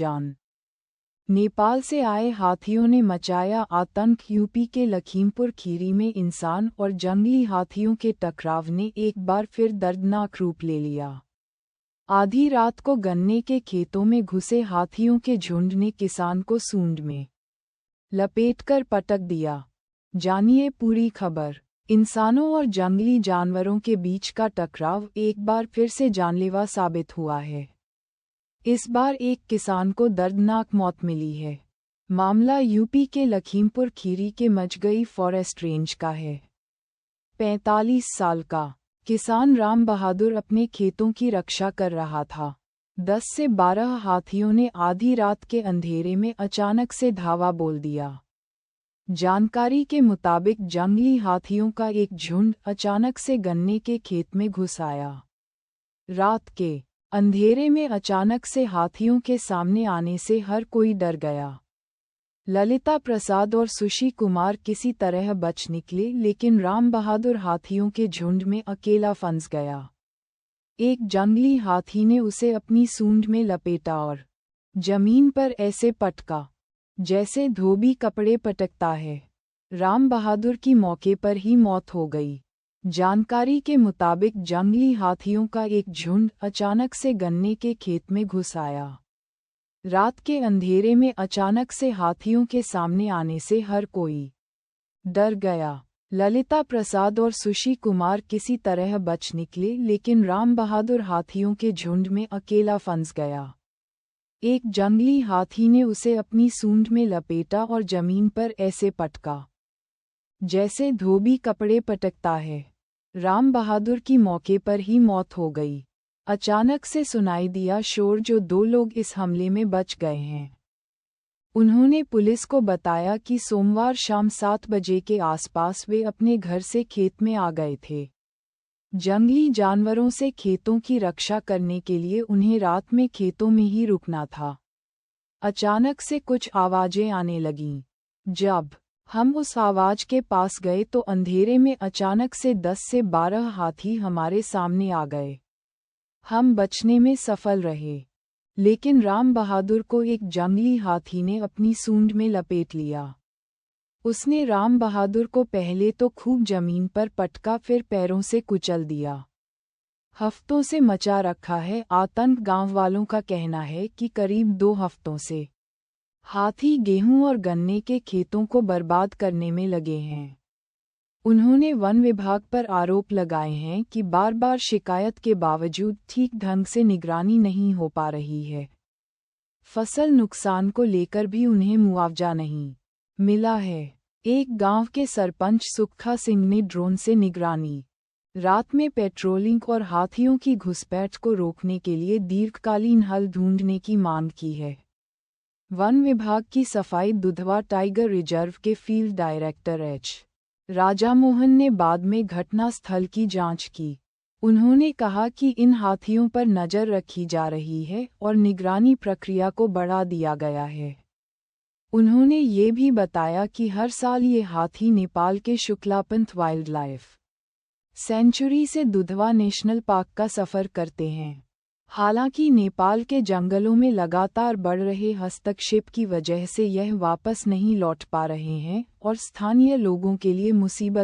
जान। नेपाल से आए हाथियों ने मचाया आतंक। यूपी के लखीमपुर खीरी में इंसान और जंगली हाथियों के टकराव ने एक बार फिर दर्दनाक रूप ले लिया। आधी रात को गन्ने के खेतों में घुसे हाथियों के झुंड ने किसान को सूंड में लपेटकर पटक दिया। जानिए पूरी खबर। इंसानों और जंगली जानवरों के बीच का टकराव एक बार फिर से जानलेवा साबित हुआ है। इस बार एक किसान को दर्दनाक मौत मिली है। मामला यूपी के लखीमपुर खीरी के मजगई फॉरेस्ट रेंज का है। 45 साल का किसान राम बहादुर अपने खेतों की रक्षा कर रहा था। 10 से 12 हाथियों ने आधी रात के अंधेरे में अचानक से धावा बोल दिया। जानकारी के मुताबिक जंगली हाथियों का एक झुंड अचानक से गन्ने के खेत में घुस आया। रात के अंधेरे में अचानक से हाथियों के सामने आने से हर कोई डर गया। ललिता प्रसाद और सुशी कुमार किसी तरह बच निकले, लेकिन राम बहादुर हाथियों के झुंड में अकेला फंस गया। एक जंगली हाथी ने उसे अपनी सूंड में लपेटा और जमीन पर ऐसे पटका जैसे धोबी कपड़े पटकता है। राम बहादुर की मौके पर ही मौत हो गई। जानकारी के मुताबिक जंगली हाथियों का एक झुंड अचानक से गन्ने के खेत में घुस आया। रात के अंधेरे में अचानक से हाथियों के सामने आने से हर कोई डर गया। ललिता प्रसाद और सुशी कुमार किसी तरह बच निकले, लेकिन राम बहादुर हाथियों के झुंड में अकेला फंस गया। एक जंगली हाथी ने उसे अपनी सूंड में लपेटा और जमीन पर ऐसे पटका जैसे धोबी कपड़े पटकता है। राम बहादुर की मौके पर ही मौत हो गई। अचानक से सुनाई दिया शोर, जो 2 लोग इस हमले में बच गए हैं। उन्होंने पुलिस को बताया कि सोमवार शाम 7 बजे के आसपास वे अपने घर से खेत में आ गए थे। जंगली जानवरों से खेतों की रक्षा करने के लिए उन्हें रात में खेतों में ही रुकना था। अचानक से कुछ आवाजें आने लगीं। जब हम उस आवाज के पास गए तो अंधेरे में अचानक से 10 से 12 हाथी हमारे सामने आ गए। हम बचने में सफल रहे, लेकिन राम बहादुर को एक जंगली हाथी ने अपनी सूंड में लपेट लिया। उसने राम बहादुर को पहले तो खूब जमीन पर पटका, फिर पैरों से कुचल दिया। हफ्तों से मचा रखा है आतंक। गांव वालों का कहना है कि करीब 2 हफ्तों से हाथी गेहूं और गन्ने के खेतों को बर्बाद करने में लगे हैं। उन्होंने वन विभाग पर आरोप लगाए हैं कि बार-बार शिकायत के बावजूद ठीक ढंग से निगरानी नहीं हो पा रही है। फसल नुकसान को लेकर भी उन्हें मुआवजा नहीं मिला है। एक गांव के सरपंच सुक्खा सिंह ने ड्रोन से निगरानी, रात में पेट्रोलिंग और हाथियों की घुसपैठ को रोकने के लिए दीर्घकालीन हल ढूंढने की मांग की है। वन विभाग की सफाई दुधवा टाइगर रिजर्व के फील्ड डायरेक्टर एच. राजामोहन ने बाद में घटनास्थल की जांच की। उन्होंने कहा कि इन हाथियों पर नजर रखी जा रही है और निगरानी प्रक्रिया को बढ़ा दिया गया है। उन्होंने ये भी बताया कि हर साल ये हाथी नेपाल के शुक्लापंथ वाइल्ड लाइफ सेंचुरी से दुधवा नेशनल पार्क का सफर करते हैं। हालांकि नेपाल के जंगलों में लगातार बढ़ रहे हस्तक्षेप की वजह से यह वापस नहीं लौट पा रहे हैं और स्थानीय लोगों के लिए मुसीबत